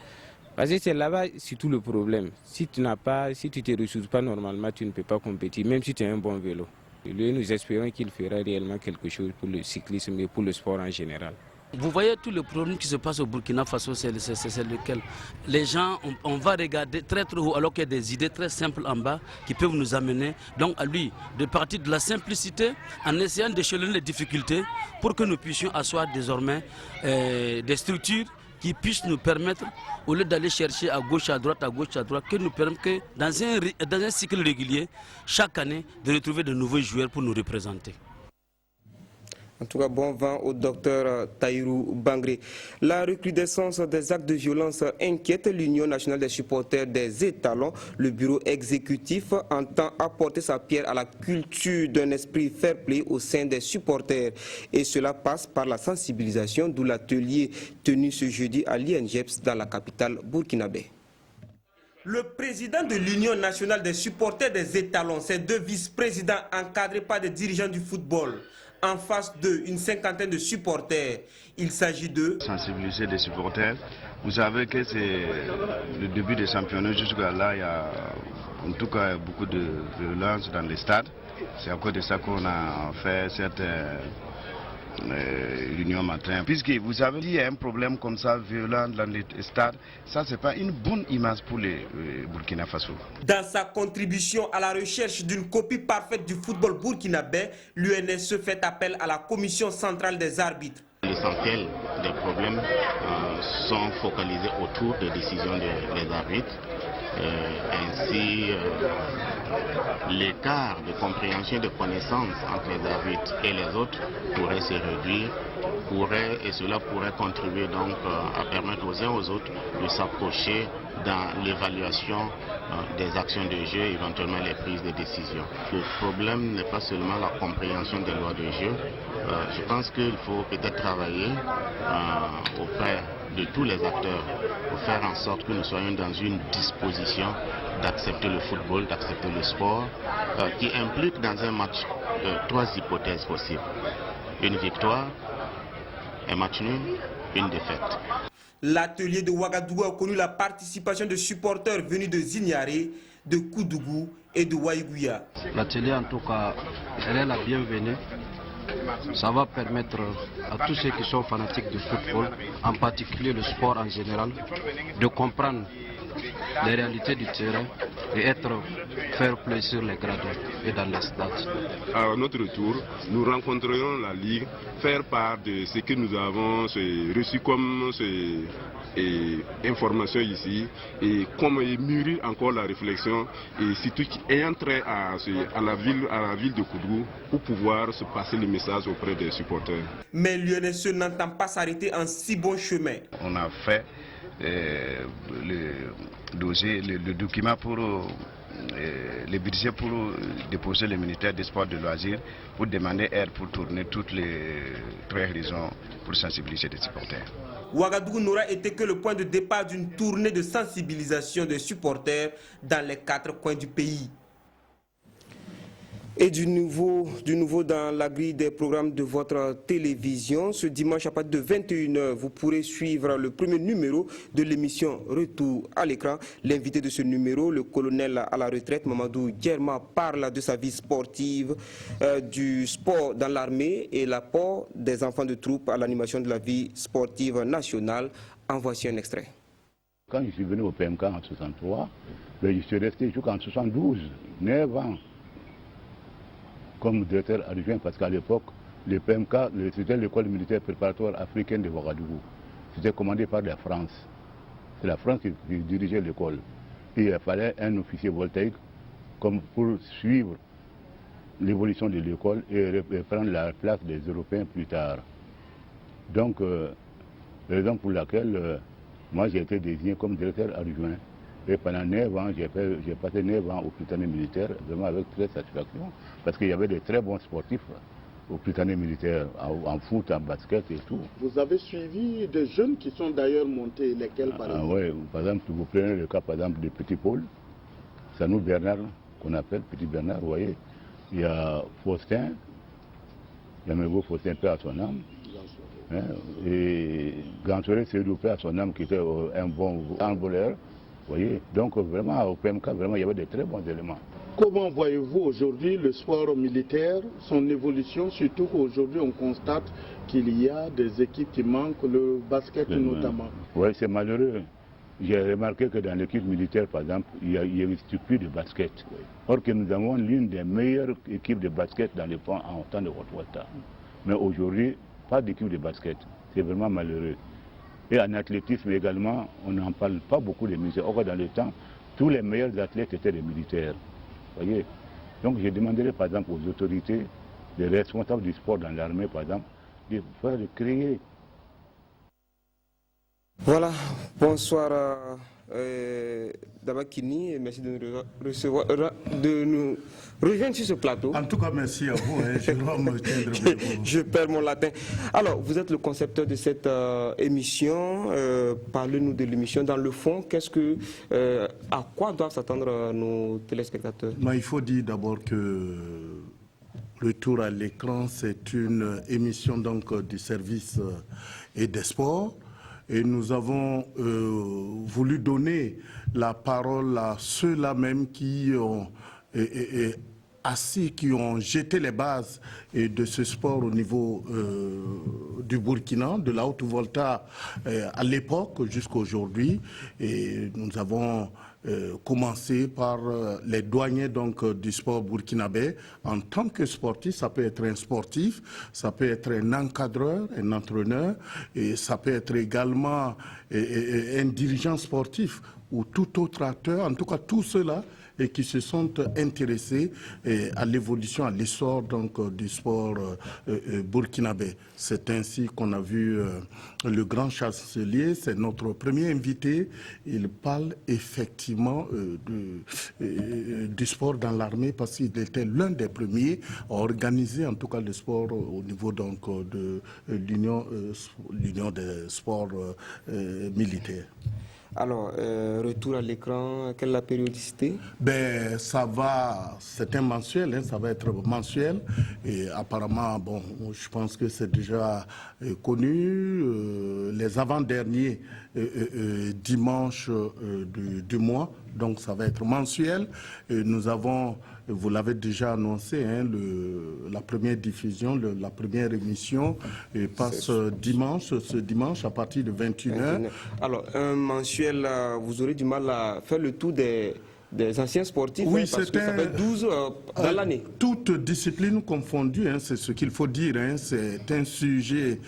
Parce que c'est là-bas surtout le problème. Si tu ne te ressources pas normalement, tu ne peux pas compétir, même si tu as un bon vélo. Lui, nous espérons qu'il fera réellement quelque chose pour le cyclisme et pour le sport en général. Vous voyez tous les problèmes qui se passent au Burkina Faso, c'est lequel? Les gens, on va regarder très haut alors qu'il y a des idées très simples en bas qui peuvent nous amener donc à lui de partir de la simplicité en essayant d'échelonner les difficultés pour que nous puissions asseoir désormais des structures qui puissent nous permettre, au lieu d'aller chercher à gauche, à droite, que nous permettent que dans un cycle régulier, chaque année, de retrouver de nouveaux joueurs pour nous représenter. En tout cas, bon vent au docteur Tahirou Bangré. La recrudescence des actes de violence inquiète l'Union nationale des supporters des étalons. Le bureau exécutif entend apporter sa pierre à la culture d'un esprit fair play au sein des supporters. Et cela passe par la sensibilisation, d'où l'atelier tenu ce jeudi à l'INGEPS dans la capitale burkinabé. Le président de l'Union nationale des supporters des étalons, ses deux vice-présidents encadrés par des dirigeants du football. En face d'eux, une cinquantaine de supporters. Il s'agit de sensibiliser des supporters. Vous savez que c'est le début des championnats. Jusqu'à là, il y a en tout cas beaucoup de violence dans les stades. C'est à cause de ça qu'on a fait cette réunion matin. Puisque vous savez, il y a un problème comme ça, violent dans les stades, ça c'est pas une bonne image pour les Burkina Faso. Dans sa contribution à la recherche d'une copie parfaite du football burkinabé, l'UNSE fait appel à la commission centrale des arbitres. L'essentiel des problèmes sont focalisés autour des décisions des arbitres. Ainsi, l'écart de compréhension et de connaissance entre les arbitres et les autres pourrait se réduire, et cela pourrait contribuer donc à permettre aux uns aux autres de s'approcher dans l'évaluation des actions de jeu et éventuellement les prises de décision. Le problème n'est pas seulement la compréhension des lois de jeu. Je pense qu'il faut peut-être travailler auprès de tous les acteurs pour faire en sorte que nous soyons dans une disposition d'accepter le football, d'accepter le sport, qui implique dans un match 3 hypothèses possibles. Une victoire, un match nul, une défaite. L'atelier de Ouagadougou a connu la participation de supporters venus de Zignaré, de Koudougou et de Waïgouya. L'atelier en tout cas, elle est la bienvenue. Ça va permettre à tous ceux qui sont fanatiques du football, en particulier le sport en général, de comprendre les réalités du terrain et être fair play sur les gradins et dans les stades. À notre retour, nous rencontrerons la Ligue, faire part de ce que nous avons reçu comme information ici et comment mûrir encore la réflexion et surtout ayant trait à la ville de Koudougou pour pouvoir se passer le message auprès des supporters. Mais l'UNSE n'entend pas s'arrêter en si bon chemin. On a fait le document pour le budget pour déposer le ministère des Sports de loisirs pour demander aide pour tourner toutes les 3 régions pour sensibiliser les supporters. Ouagadougou n'aura été que le point de départ d'une tournée de sensibilisation des supporters dans les 4 coins du pays. Et du nouveau dans la grille des programmes de votre télévision. Ce dimanche à partir de 21 h, vous pourrez suivre le premier numéro de l'émission Retour à l'écran. L'invité de ce numéro, le colonel à la retraite, Mamadou Djerma, parle de sa vie sportive, du sport dans l'armée et l'apport des enfants de troupe à l'animation de la vie sportive nationale. En voici un extrait. Quand je suis venu au PMK en 1963, je suis resté jusqu'en 1972, 9 ans. Comme directeur adjoint, parce qu'à l'époque, le PMK, c'était l'école militaire préparatoire africaine de Ouagadougou. C'était commandé par la France. C'est la France qui dirigeait l'école. Et il fallait un officier voltaïque comme pour suivre l'évolution de l'école et prendre la place des Européens plus tard. Donc, raison pour laquelle moi j'ai été désigné comme directeur adjoint. Et pendant 9 ans, j'ai passé 9 ans au Prytanée militaire, vraiment avec très satisfaction, parce qu'il y avait de très bons sportifs au Prytanée militaire, en foot, en basket et tout. Vous avez suivi des jeunes qui sont d'ailleurs montés, lesquels par exemple? Oui, par exemple, vous prenez le cas par exemple de Petit Paul, Sanou Bernard, qu'on appelle Petit Bernard, vous voyez. Il y a Faustin, il y a Mégo Faustin, paix à son âme. Hein, et Gantoré Sédou, paix à son âme, qui était un bon handballeur. Vous voyez, donc vraiment au PMK, vraiment, il y avait de très bons éléments. Comment voyez-vous aujourd'hui le sport militaire, son évolution, surtout qu'aujourd'hui on constate qu'il y a des équipes qui manquent, le basket notamment? Oui, c'est malheureux. J'ai remarqué que dans l'équipe militaire, par exemple, il n'existe plus de basket. Or que nous avons l'une des meilleures équipes de basket dans les points en temps de Rwanda. Mais aujourd'hui, pas d'équipe de basket. C'est vraiment malheureux. Et en athlétisme également, on n'en parle pas beaucoup des militaires. Or, dans le temps, tous les meilleurs athlètes étaient des militaires. Voyez. Donc je demanderai par exemple aux autorités, les responsables du sport dans l'armée par exemple, de créer. Voilà, bonsoir Dabakini, et merci de nous recevoir, de nous rejoindre sur ce plateau. En tout cas, merci à vous, Jérôme. Je perds mon latin. Alors, vous êtes le concepteur de cette émission. Parlez-nous de l'émission. Dans le fond, à quoi doivent s'attendre nos téléspectateurs? Il faut dire d'abord que Retour à l'écran, c'est une émission donc du service et des sports. Et nous avons voulu donner la parole à ceux-là même qui ont qui ont jeté les bases de ce sport au niveau du Burkina, de la Haute-Volta à l'époque jusqu'à aujourd'hui. Et nous avons commencé par les douaniers donc, du sport burkinabé. En tant que sportif, ça peut être un sportif, ça peut être un encadreur, un entraîneur, et ça peut être également un dirigeant sportif ou tout autre acteur, en tout cas tous ceux-là et qui se sont intéressés à l'évolution, à l'essor donc du sport burkinabé. C'est ainsi qu'on a vu le grand chancelier, c'est notre premier invité. Il parle effectivement du sport dans l'armée parce qu'il était l'un des premiers à organiser en tout cas le sport au niveau donc de l'union des sports militaires. Alors, retour à l'écran, quelle est la périodicité? Ça va, c'est un mensuel, ça va être mensuel. Et apparemment, bon, je pense que c'est déjà connu. Les avant-derniers dimanches du mois, donc ça va être mensuel. Et nous avons, vous l'avez déjà annoncé, la première diffusion, la première émission passe ce dimanche à partir de 21h. Alors, un mensuel, vous aurez du mal à faire le tour des anciens sportifs, oui, parce que ça fait 12 dans l'année. Toutes disciplines confondues, c'est ce qu'il faut dire, c'est un sujet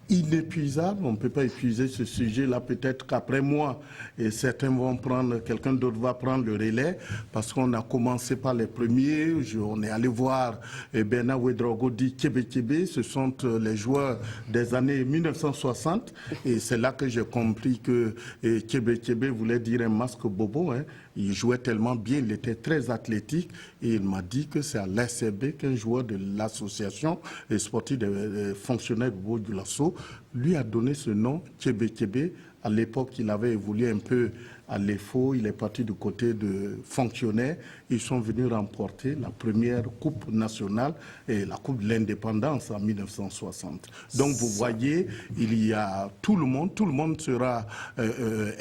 inépuisable, on ne peut pas épuiser ce sujet-là, peut-être qu'après moi, et certains vont prendre, quelqu'un d'autre va prendre le relais, parce qu'on a commencé par les premiers, on est allé voir Bernard Ouedraogo dit Kébé, ce sont les joueurs des années 1960, et c'est là que j'ai compris que Kébé voulait dire un masque bobo, il jouait tellement bien, il était très athlétique, et il m'a dit que c'est à l'ACB qu'un joueur de l'association sportive des fonctionnaires Bobo du Lasso lui a donné ce nom, Kébé. À l'époque, il avait évolué un peu à l'EFO, il est parti du côté de fonctionnaires. Ils sont venus remporter la première Coupe nationale et la Coupe de l'indépendance en 1960. Donc vous voyez, il y a tout le monde sera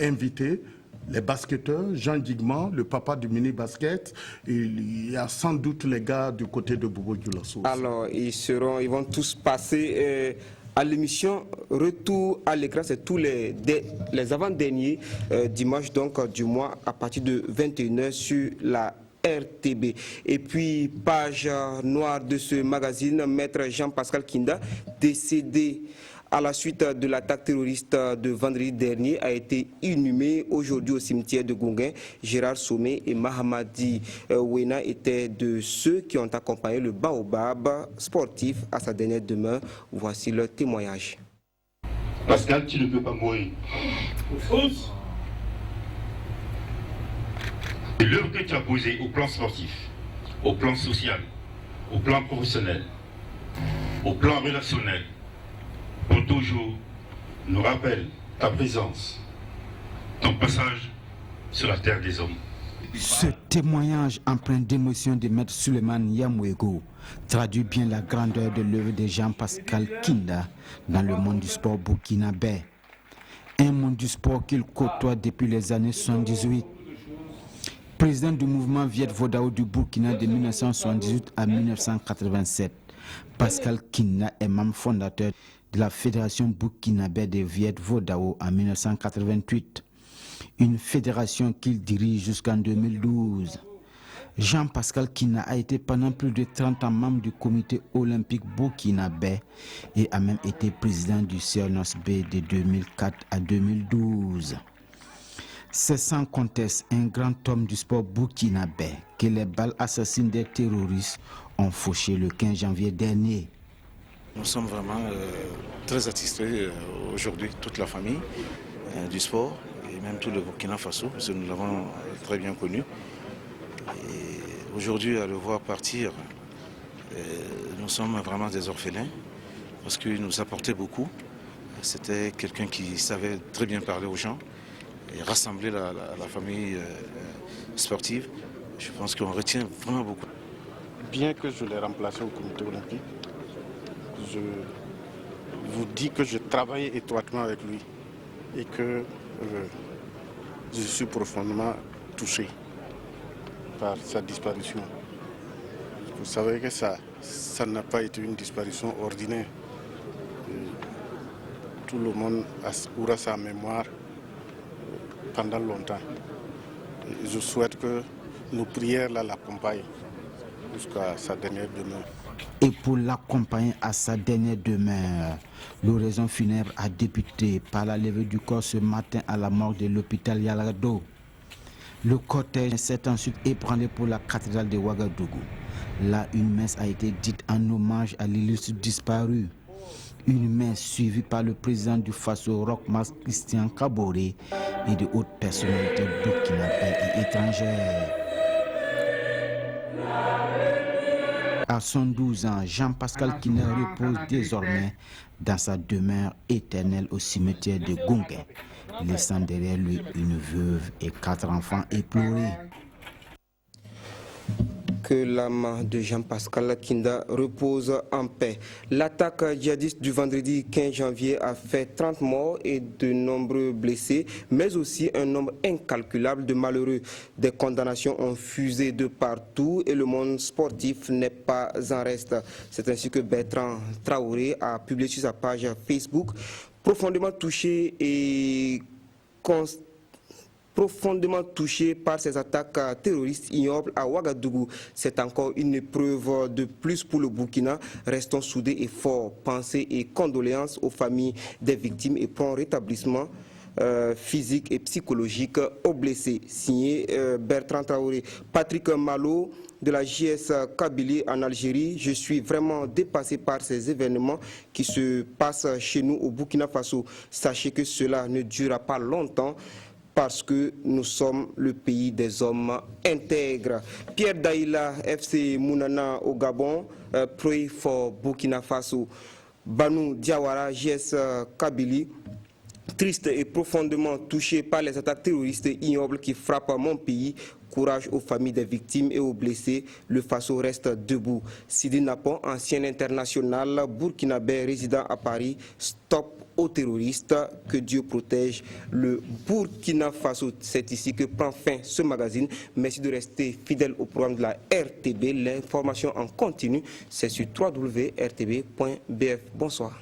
invité. Les basketteurs, Jean Digman, le papa du mini-basket, il y a sans doute les gars du côté de Bobo Dioulasso. Alors, ils vont tous passer à l'émission Retour à l'écran, c'est tous les avant-derniers dimanches donc, du mois à partir de 21h sur la RTB. Et puis, page noire de ce magazine, maître Jean-Pascal Kinda, décédé à la suite de l'attaque terroriste de vendredi dernier, a été inhumé aujourd'hui au cimetière de Gonguin. Gérard Somé et Mahamadi Wena étaient de ceux qui ont accompagné le Baobab sportif à sa dernière demeure. Voici leur témoignage. Pascal, tu ne peux pas mourir. L'œuvre que tu as posée au plan sportif, au plan social, au plan professionnel, au plan relationnel, pour toujours nous rappelle ta présence, ton passage sur la terre des hommes. Ce témoignage empreint d'émotion de Maître Suleiman Yamouego traduit bien la grandeur de l'œuvre de Jean-Pascal Kinda dans le monde du sport burkinabé. Un monde du sport qu'il côtoie depuis les années 78. Président du mouvement Viet Vo Dao du Burkina de 1978 à 1987, Pascal Kinda est membre fondateur de la Fédération burkinabé de Viet Vo Dao en 1988, une fédération qu'il dirige jusqu'en 2012. Jean-Pascal Kinda a été pendant plus de 30 ans membre du comité olympique burkinabé et a même été président du CNOSB de 2004 à 2012. C'est sans conteste un grand homme du sport burkinabé que les balles assassines des terroristes ont fauché le 15 janvier dernier. Nous sommes vraiment très attitrés aujourd'hui, toute la famille du sport et même tout le Burkina Faso, parce que nous l'avons très bien connu. Aujourd'hui, à le voir partir, nous sommes vraiment des orphelins parce qu'il nous apportait beaucoup. C'était quelqu'un qui savait très bien parler aux gens et rassembler la famille sportive. Je pense qu'on retient vraiment beaucoup. Bien que je l'ai remplacé au comité olympique, je vous dis que je travaille étroitement avec lui et que je suis profondément touché par sa disparition. Vous savez que ça n'a pas été une disparition ordinaire. Tout le monde aura sa mémoire pendant longtemps. Et je souhaite que nos prières l'accompagnent jusqu'à sa dernière demeure. Et pour l'accompagner à sa dernière demeure, l'oraison funèbre a débuté par la levée du corps ce matin à la morgue de l'hôpital Yalado. Le cortège s'est ensuite ébranlé pour la cathédrale de Ouagadougou. Là, une messe a été dite en hommage à l'illustre disparu. Une messe suivie par le président du Faso, Roch-Marc Christian Kaboré, et de hautes personnalités burkinabées et étrangères. À 112 ans, Jean-Pascal Kinda repose désormais dans sa demeure éternelle au cimetière de Gonguin, laissant derrière lui une veuve et 4 enfants éplorés. Que l'âme de Jean-Pascal Kinda repose en paix. L'attaque djihadiste du vendredi 15 janvier a fait 30 morts et de nombreux blessés, mais aussi un nombre incalculable de malheureux. Des condamnations ont fusé de partout et le monde sportif n'est pas en reste. C'est ainsi que Bertrand Traoré a publié sur sa page Facebook, profondément touché par ces attaques terroristes ignobles à Ouagadougou. C'est encore une épreuve de plus pour le Burkina. Restons soudés et forts. Pensées et condoléances aux familles des victimes et prompt rétablissement physique et psychologique aux blessés. Signé Bertrand Traoré. Patrick Malo de la JS Kabylie en Algérie. Je suis vraiment dépassé par ces événements qui se passent chez nous au Burkina Faso. Sachez que cela ne durera pas longtemps, parce que nous sommes le pays des hommes intègres. Pierre Daïla, FC Mounana au Gabon, pray for Burkina Faso. Banou Diawara, JS Kabylie, triste et profondément touché par les attaques terroristes ignobles qui frappent mon pays. Courage aux familles des victimes et aux blessés. Le Faso reste debout. Sidi Napon, ancien international burkinabé résident à Paris, stop aux terroristes. Que Dieu protège le Burkina Faso. C'est ici que prend fin ce magazine. Merci de rester fidèle au programme de la RTB. L'information en continu, c'est sur www.rtb.bf. Bonsoir.